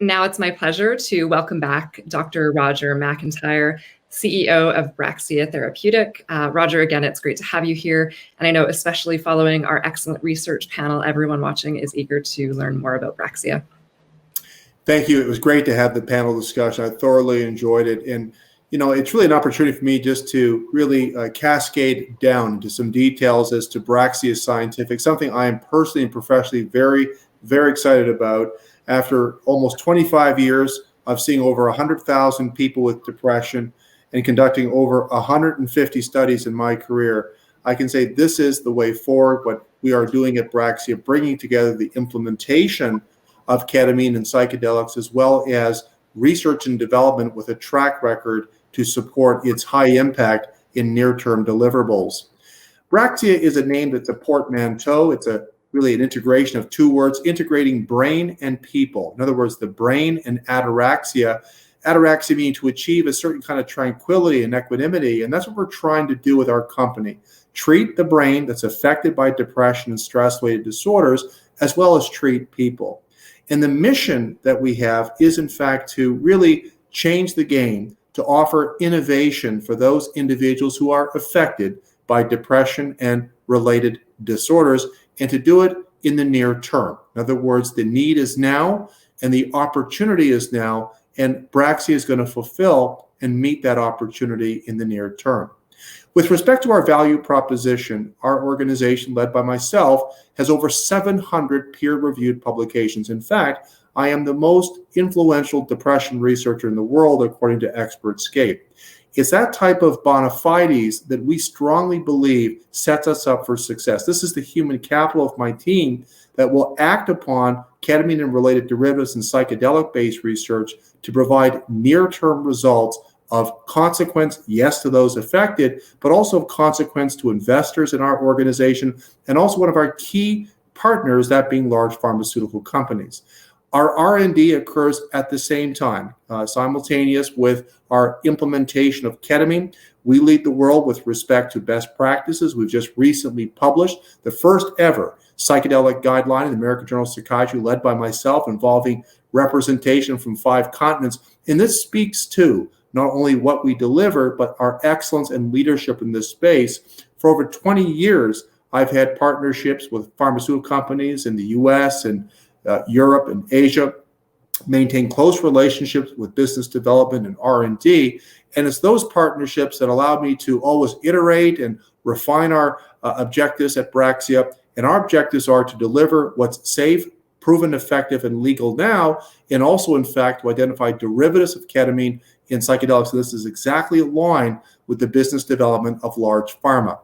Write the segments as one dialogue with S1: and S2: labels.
S1: Now it's my pleasure to welcome back Dr. Roger McIntyre, CEO of Braxia Therapeutic. Roger, again, it's great to have you here. And I know especially following our excellent research panel, everyone watching is eager to learn more about Braxia.
S2: Thank you. It was great to have the panel discussion. I thoroughly enjoyed it. And, you know, it's really an opportunity for me just to really cascade down into some details as to Braxia Scientific, something I am personally and professionally very, very excited about. After almost 25 years of seeing over 100,000 people with depression and conducting over 150 studies in my career, I can say this is the way forward. What we are doing at Braxia, bringing together the implementation of ketamine and psychedelics, as well as research and development with a track record to support its high impact in near-term deliverables. Braxia is a name that's a portmanteau. It's really an integration of two words, integrating brain and people. In other words, the brain and ataraxia. Ataraxia meaning to achieve a certain kind of tranquility and equanimity, and that's what we're trying to do with our company. Treat the brain that's affected by depression and stress-related disorders, as well as treat people. And the mission that we have is, in fact, to really change the game, to offer innovation for those individuals who are affected by depression and related disorders, and to do it in the near term. In other words, the need is now and the opportunity is now, and Braxia is going to fulfill and meet that opportunity in the near term. With respect to our value proposition, our organization, led by myself, has over 700 peer-reviewed publications. In fact, I am the most influential depression researcher in the world, according to Expertscape. It's that type of bona fides that we strongly believe sets us up for success. This is the human capital of my team that will act upon ketamine and related derivatives and psychedelic-based research to provide near-term results of consequence, yes, to those affected, but also of consequence to investors in our organization, and also one of our key partners, that being large pharmaceutical companies. Our R&D occurs at the same time, simultaneous with our implementation of ketamine. We lead the world with respect to best practices. We've just recently published the first ever psychedelic guideline in the American Journal of Psychiatry, led by myself, involving representation from 5 continents. And this speaks to not only what we deliver, but our excellence and leadership in this space. For over 20 years, I've had partnerships with pharmaceutical companies in the US and Europe and Asia, maintain close relationships with business development and R&D. And it's those partnerships that allow me to always iterate and refine our objectives at Braxia. And our objectives are to deliver what's safe, proven effective, and legal now, and also, in fact, to identify derivatives of ketamine in psychedelics. So this is exactly aligned with the business development of large pharma.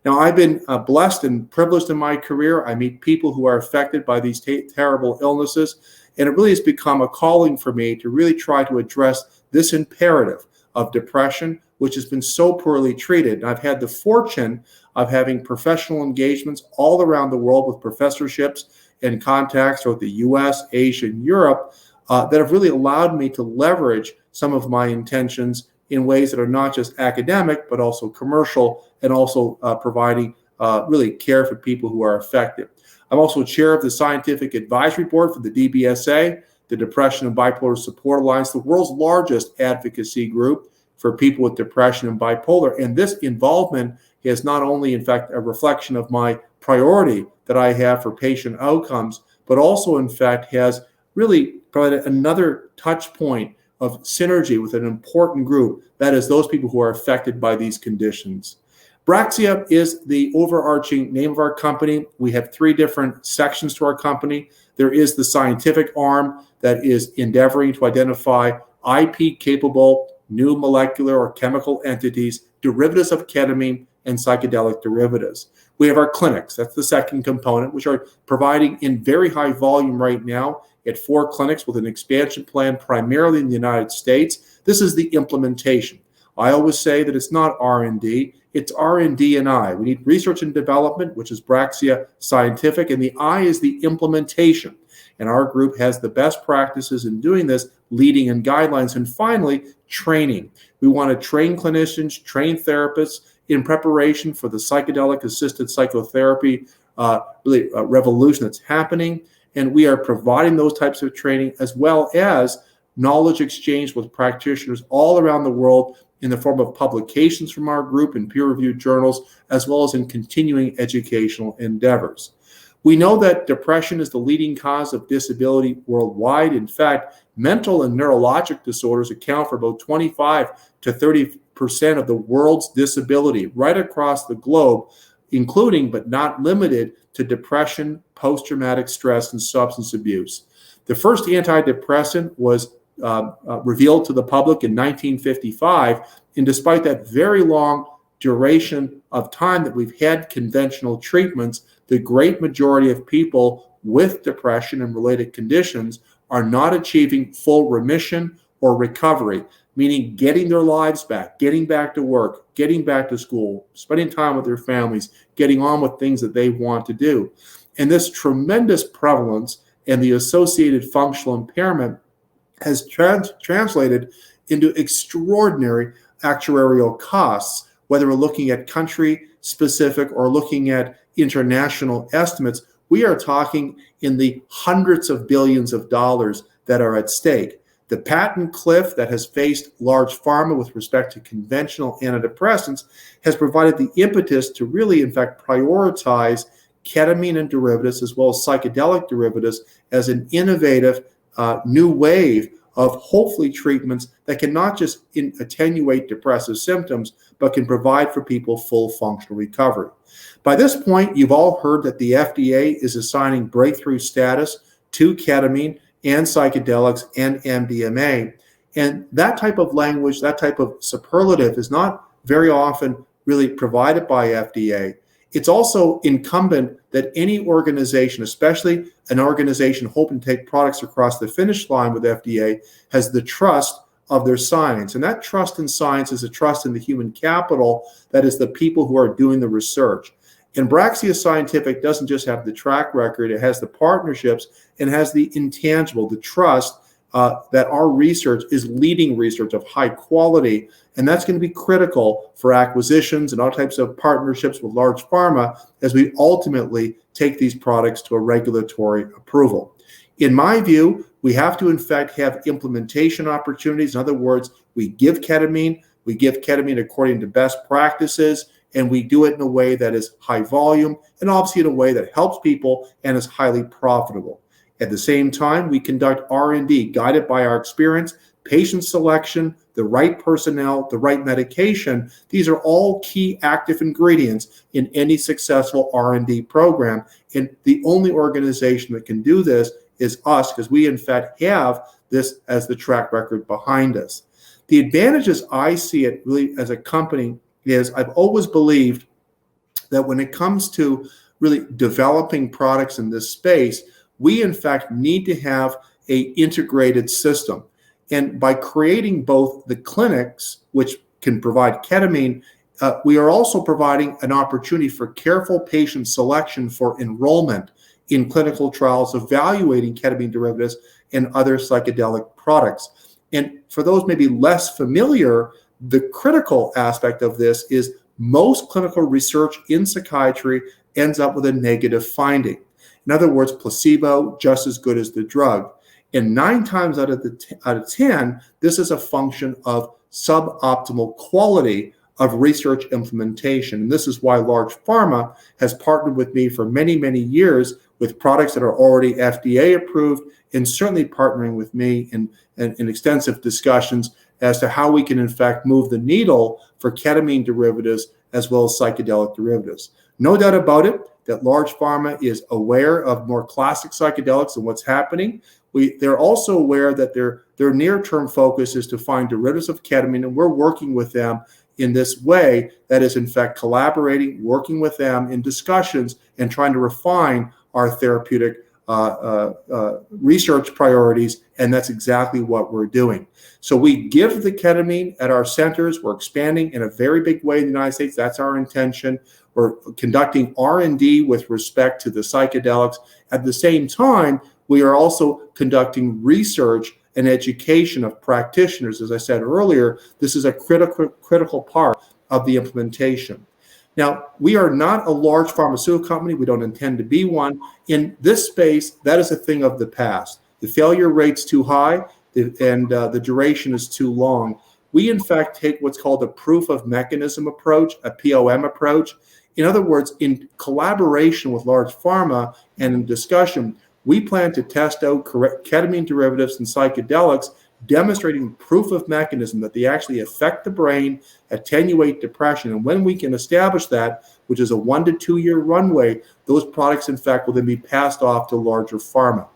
S2: Now, I've been blessed and privileged in my career. I meet people who are affected by these terrible illnesses, and it really has become a calling for me to really try to address this imperative of depression, which has been so poorly treated. And I've had the fortune of having professional engagements all around the world with professorships and contacts throughout the US, Asia, and Europe that have really allowed me to leverage some of my intentions in ways that are not just academic, but also commercial, and also providing really care for people who are affected. I'm also chair of the Scientific Advisory Board for the DBSA, the Depression and Bipolar Support Alliance, the world's largest advocacy group for people with depression and bipolar. And this involvement is not only, in fact, a reflection of my priority that I have for patient outcomes, but also, in fact, has really provided another touch point of synergy with an important group, that is those people who are affected by these conditions. Braxia is the overarching name of our company. We have 3 different sections to our company. There is the scientific arm that is endeavoring to identify IP-capable new molecular or chemical entities, derivatives of ketamine, and psychedelic derivatives. We have our clinics. That's the second component, which are providing in very high volume right now at 4 clinics with an expansion plan primarily in the United States. This is the implementation. I always say that it's not R&D, it's R&D and I. We need research and development, which is Braxia Scientific, and the I is the implementation. And our group has the best practices in doing this, leading in guidelines. And finally, training. We want to train clinicians, train therapists in preparation for the psychedelic-assisted psychotherapy revolution that's happening. And we are providing those types of training as well as knowledge exchange with practitioners all around the world in the form of publications from our group in peer-reviewed journals, as well as in continuing educational endeavors. We know that depression is the leading cause of disability worldwide. In fact, mental and neurologic disorders account for about 25 to 30% of the world's disability right across the globe, including but not limited to depression, post-traumatic stress, and substance abuse. The first antidepressant was revealed to the public in 1955, and despite that very long duration of time that we've had conventional treatments, the great majority of people with depression and related conditions are not achieving full remission or recovery, meaning getting their lives back, getting back to work, getting back to school, spending time with their families, getting on with things that they want to do. And this tremendous prevalence and the associated functional impairment has translated into extraordinary actuarial costs, whether we're looking at country-specific or looking at international estimates. We are talking in the hundreds of billions of dollars that are at stake. The patent cliff that has faced large pharma with respect to conventional antidepressants has provided the impetus to really, in fact, prioritize ketamine and derivatives as well as psychedelic derivatives as an innovative new wave of hopefully treatments that can not just attenuate depressive symptoms, but can provide for people full functional recovery. By this point, you've all heard that the FDA is assigning breakthrough status to ketamine and psychedelics and MDMA. And that type of language, that type of superlative is not very often really provided by FDA. It's also incumbent that any organization, especially an organization hoping to take products across the finish line with FDA, has the trust of their science. And that trust in science is a trust in the human capital, that is the people who are doing the research. And Braxia Scientific doesn't just have the track record, it has the partnerships and has the intangible, the trust that our research is leading research of high quality. And that's going to be critical for acquisitions and all types of partnerships with large pharma as we ultimately take these products to a regulatory approval. In my view, we have to, in fact, have implementation opportunities. In other words, we give ketamine according to best practices, and we do it in a way that is high volume and obviously in a way that helps people and is highly profitable. At the same time, we conduct R&D guided by our experience, patient selection, the right personnel, the right medication. These are all key active ingredients in any successful R&D program. And the only organization that can do this is us, because we in fact have this as the track record behind us. The advantages I see it really as a company is I've always believed that when it comes to really developing products in this space, we in fact need to have an integrated system. And by creating both the clinics, which can provide ketamine, we are also providing an opportunity for careful patient selection for enrollment in clinical trials evaluating ketamine derivatives and other psychedelic products. And for those maybe less familiar, the critical aspect of this is most clinical research in psychiatry ends up with a negative finding. In other words, placebo just as good as the drug. And 9 times out of 10, this is a function of suboptimal quality of research implementation. And this is why large pharma has partnered with me for many, many years with products that are already FDA approved, and certainly partnering with me in extensive discussions as to how we can in fact move the needle for ketamine derivatives as well as psychedelic derivatives. No doubt about it that large pharma is aware of more classic psychedelics and what's happening. They're also aware that their near-term focus is to find derivatives of ketamine, and we're working with them in this way that is in fact collaborating, working with them in discussions and trying to refine our therapeutic research priorities, and that's exactly what we're doing. So we give the ketamine at our centers. We're expanding in a very big way in the United States. That's our intention. We're conducting R&D with respect to the psychedelics. At the same time, we are also conducting research and education of practitioners. As I said earlier, this is a critical part of the implementation. Now, we are not a large pharmaceutical company. We don't intend to be one. In this space, that is a thing of the past. The failure rate's too high, and the duration is too long. We, in fact, take what's called a proof of mechanism approach, a POM approach. In other words, in collaboration with large pharma and in discussion, we plan to test out ketamine derivatives and psychedelics, demonstrating proof of mechanism that they actually affect the brain, attenuate depression. And when we can establish that, which is a 1 to 2 year runway, those products, in fact, will then be passed off to larger pharma.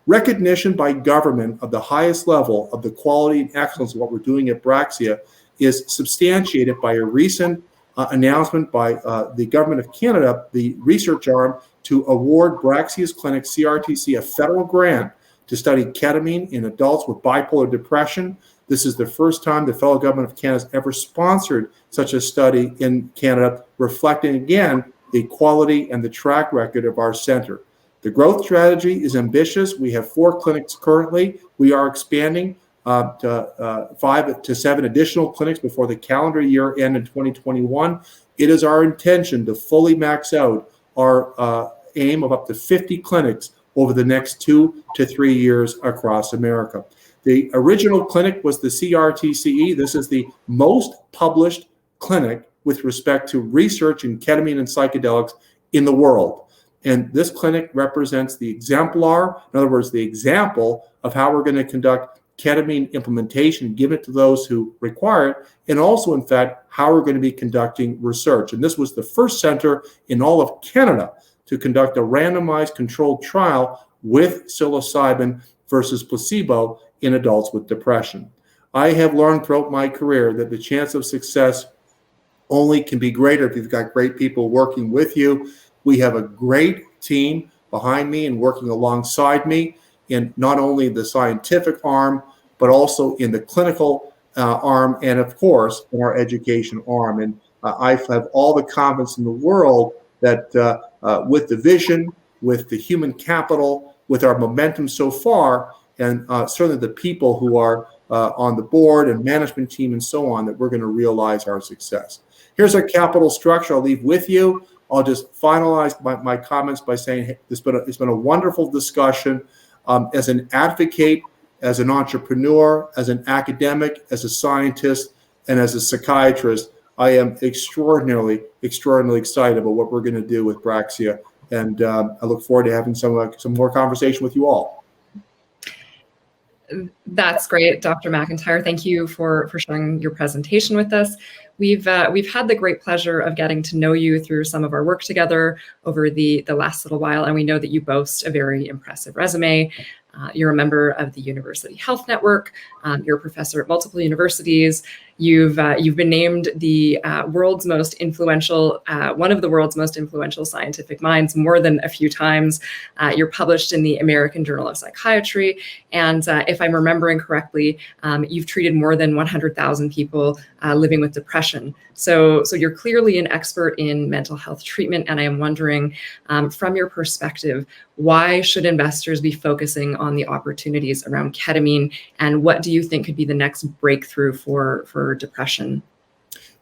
S2: Recognition by government of the highest level of the quality and excellence of what we're doing at Braxia is substantiated by a recent announcement by the Government of Canada, the research arm, to award Braxia's clinic, CRTC, a federal grant to study ketamine in adults with bipolar depression. This is the first time the federal government of Canada has ever sponsored such a study in Canada, reflecting again the quality and the track record of our center. The growth strategy is ambitious. We have 4 clinics currently. We are expanding to 5 to 7 additional clinics before the calendar year end in 2021. It is our intention to fully max out our aim of up to 50 clinics over the next 2 to 3 years across America. The original clinic was the CRTCE. This is the most published clinic with respect to research in ketamine and psychedelics in the world. And this clinic represents the exemplar, in other words, the example of how we're going to conduct ketamine implementation, give it to those who require it, and also, in fact, how we're going to be conducting research. And this was the first center in all of Canada to conduct a randomized controlled trial with psilocybin versus placebo in adults with depression. I have learned throughout my career that the chance of success only can be greater if you've got great people working with you. We have a great team behind me and working alongside me in not only the scientific arm, but also in the clinical arm, and of course, in our education arm. And I have all the confidence in the world that with the vision, with the human capital, with our momentum so far, and certainly the people who are on the board and management team and so on, that we're going to realize our success. Here's our capital structure I'll leave with you. I'll just finalize my comments by saying, hey, it's been a wonderful discussion. As an advocate, as an entrepreneur, as an academic, as a scientist, and as a psychiatrist, I am extraordinarily excited about what we're going to do with Braxia, and I look forward to having some more conversation with you all.
S1: That's great, Dr. McIntyre. Thank you for sharing your presentation with us. We've had the great pleasure of getting to know you through some of our work together over the last little while, and we know that you boast a very impressive resume. You're a member of the University Health Network. You're a professor at multiple universities. You've been named the world's most influential, one of the world's most influential scientific minds more than a few times. You're published in the American Journal of Psychiatry, and if I'm remembering correctly, you've treated more than 100,000 people living with depression. So you're clearly an expert in mental health treatment, and I am wondering, from your perspective, why should investors be focusing on the opportunities around ketamine, and what do you think could be the next breakthrough for depression?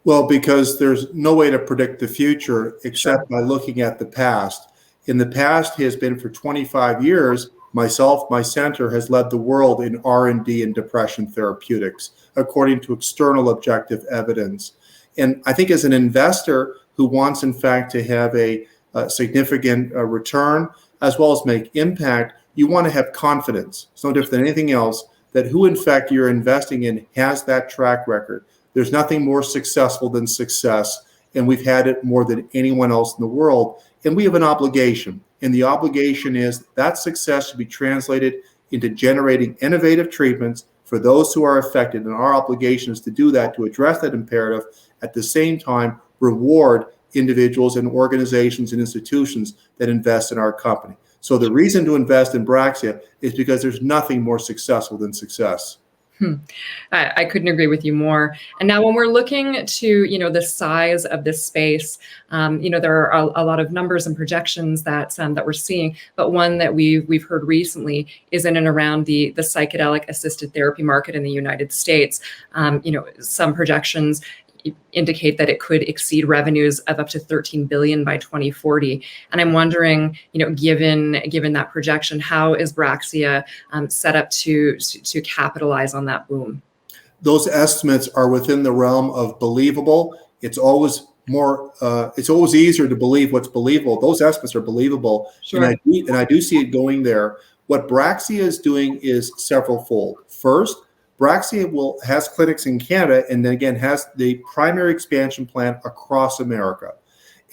S2: Well, because there's no way to predict the future except by looking at the past. In the past, it has been for 25 years, my center has led the world in R&D in depression therapeutics, according to external objective evidence. And I think as an investor who wants, in fact, to have a significant return, as well as make impact, you want to have confidence. It's no different than anything else, that who, in fact, you're investing in has that track record. There's nothing more successful than success, and we've had it more than anyone else in the world. And we have an obligation, and the obligation is that success should be translated into generating innovative treatments for those who are affected, and our obligation is to do that, to address that imperative, at the same time reward individuals and organizations and institutions that invest in our company. So the reason to invest in Braxia is because there's nothing more successful than success.
S1: I couldn't agree with you more. And now when we're looking to, the size of this space, there are a lot of numbers and projections that we're seeing, but one that we've heard recently is in and around the psychedelic assisted therapy market in the United States. Some projections indicate that it could exceed revenues of up to 13 billion by 2040. And I'm wondering, given that projection, how is Braxia set up to capitalize on that boom?
S2: Those estimates are within the realm of believable. It's always easier to believe what's believable. Those estimates are believable.
S1: Sure.
S2: And I do see it going there. What Braxia is doing is several-fold. First, Braxia has clinics in Canada, and then again has the primary expansion plan across America.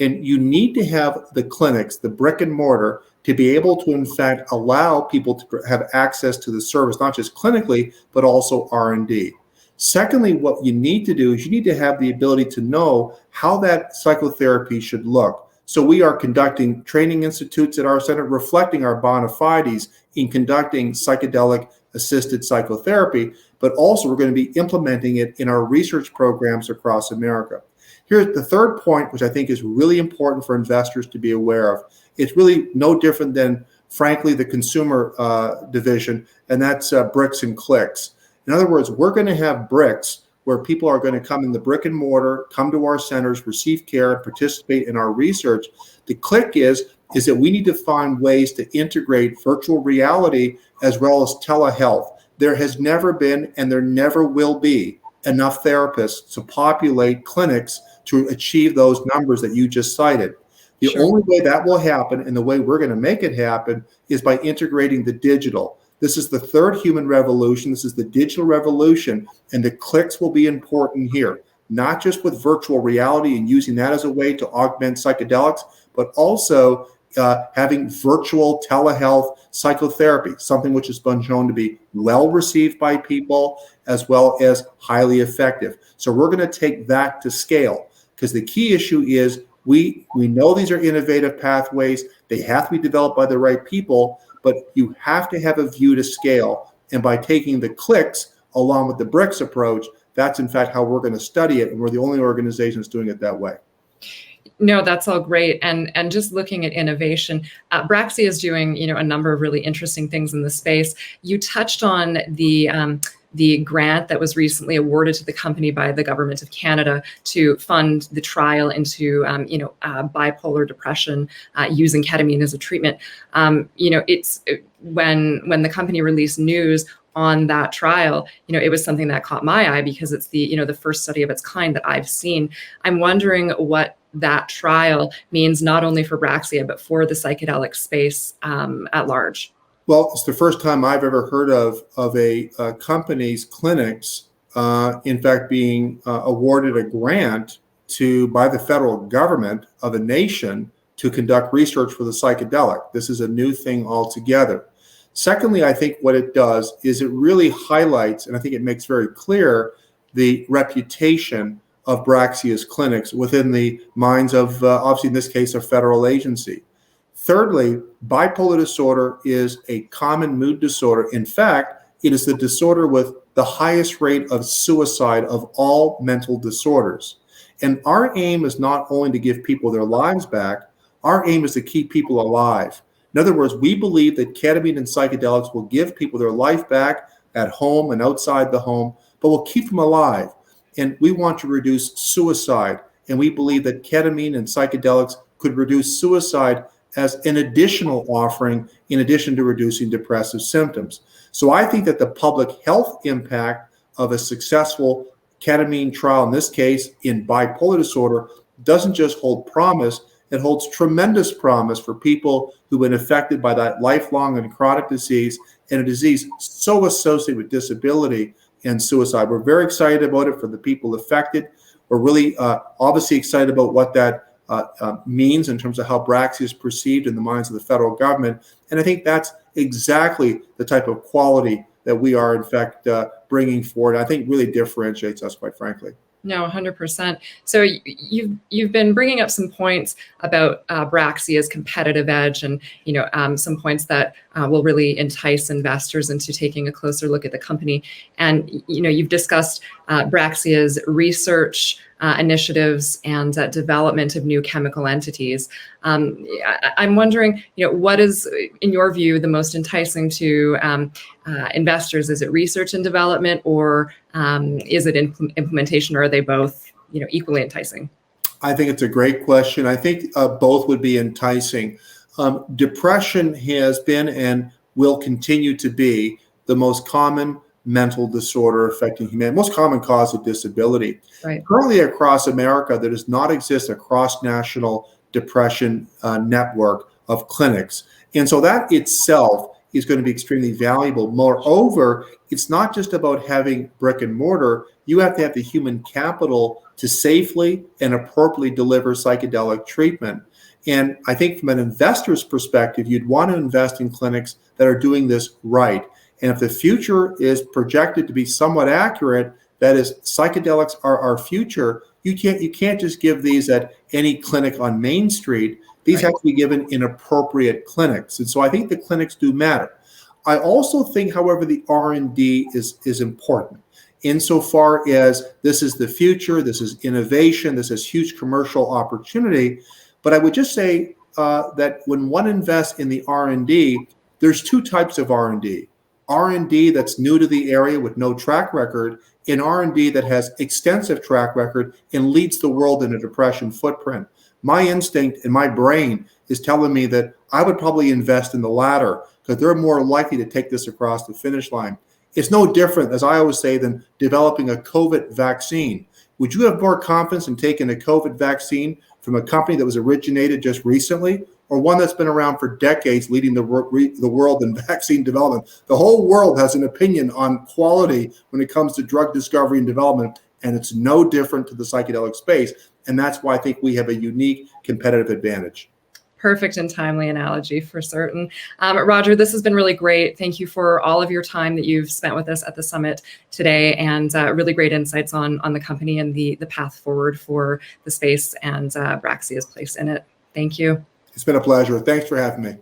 S2: And you need to have the clinics, the brick and mortar, to be able to, in fact, allow people to have access to the service, not just clinically, but also R&D. Secondly, what you need to do is you need to have the ability to know how that psychotherapy should look. So we are conducting training institutes at our center, reflecting our bona fides in conducting psychedelic-assisted psychotherapy, but also we're going to be implementing it in our research programs across America. Here's the third point, which I think is really important for investors to be aware of. It's really no different than, frankly, the consumer division, and that's bricks and clicks. In other words, we're going to have bricks where people are going to come in the brick and mortar, come to our centers, receive care, and participate in our research. The click is that we need to find ways to integrate virtual reality as well as telehealth. There has never been, and there never will be, enough therapists to populate clinics to achieve those numbers that you just cited. The
S1: Sure.
S2: only way that will happen, and the way we're going to make it happen, is by integrating the digital. This is the third human revolution. This is the digital revolution, and the clicks will be important here, not just with virtual reality and using that as a way to augment psychedelics, but also having virtual telehealth psychotherapy, something which has been shown to be well received by people as well as highly effective. So we're going to take that to scale, because the key issue is we know these are innovative pathways. They have to be developed by the right people, but you have to have a view to scale. And by taking the clicks along with the bricks approach, that's in fact how we're going to study it. And we're the only organization that's doing it that way.
S1: No, that's all great. And just looking at innovation, Braxia is doing, a number of really interesting things in the space. You touched on the grant that was recently awarded to the company by the government of Canada to fund the trial into, bipolar depression using ketamine as a treatment. It's when the company released news on that trial, it was something that caught my eye because it's the first study of its kind that I've seen. I'm wondering what that trial means not only for Braxia, but for the psychedelic space at large.
S2: Well, it's the first time I've ever heard of a company's clinics, in fact, being awarded a grant by the federal government of a nation to conduct research for the psychedelic. This is a new thing altogether. Secondly, I think what it does is it really highlights, and I think it makes very clear, the reputation of Braxia's clinics within the minds of, obviously in this case, a federal agency. Thirdly, bipolar disorder is a common mood disorder. In fact, it is the disorder with the highest rate of suicide of all mental disorders. And our aim is not only to give people their lives back, our aim is to keep people alive. In other words, we believe that ketamine and psychedelics will give people their life back at home and outside the home, but will keep them alive. And we want to reduce suicide. And we believe that ketamine and psychedelics could reduce suicide as an additional offering in addition to reducing depressive symptoms. So I think that the public health impact of a successful ketamine trial, in this case in bipolar disorder, doesn't just hold promise, it holds tremendous promise for people who've been affected by that lifelong and chronic disease, and a disease so associated with disability and suicide. We're very excited about it for the people affected. We're really obviously excited about what that means in terms of how Braxia is perceived in the minds of the federal government. And I think that's exactly the type of quality that we are, in fact, bringing forward. I think really differentiates us, quite frankly.
S1: No, 100%. So you've been bringing up some points about Braxia's competitive edge, and some points that will really entice investors into taking a closer look at the company. And you've discussed Braxia's research initiatives and development of new chemical entities. I'm wondering, what is, in your view, the most enticing to investors? Is it research and development, or is it implementation, or are they both equally enticing?
S2: I think it's a great question. I think both would be enticing. Depression has been and will continue to be the most common mental disorder affecting humanity, most common cause of disability.
S1: Right.
S2: Currently across America, there does not exist a cross-national depression network of clinics. And so that itself is going to be extremely valuable. Moreover, it's not just about having brick and mortar. You have to have the human capital to safely and appropriately deliver psychedelic treatment. And I think from an investor's perspective, you'd want to invest in clinics that are doing this right. And if the future is projected to be somewhat accurate, that is, psychedelics are our future, you can't just give these at any clinic on Main Street. These
S1: Right.
S2: have to be given in appropriate clinics. And so I think the clinics do matter. I also think, however, the R&D is important insofar as this is the future, this is innovation, this is huge commercial opportunity. But I would just say that when one invests in the R&D, there's two types of R&D. R&D that's new to the area with no track record, and R&D that has extensive track record and leads the world in a depression footprint. My instinct and my brain is telling me that I would probably invest in the latter because they're more likely to take this across the finish line. It's no different, as I always say, than developing a COVID vaccine. Would you have more confidence in taking a COVID vaccine from a company that was originated just recently, or one that's been around for decades leading the world in vaccine development? The whole world has an opinion on quality when it comes to drug discovery and development, and it's no different to the psychedelic space. And that's why I think we have a unique competitive advantage.
S1: Perfect and timely analogy for certain. Roger, this has been really great. Thank you for all of your time that you've spent with us at the summit today, and really great insights on the company and the path forward for the space and Braxia's place in it. Thank you.
S2: It's been a pleasure. Thanks for having me.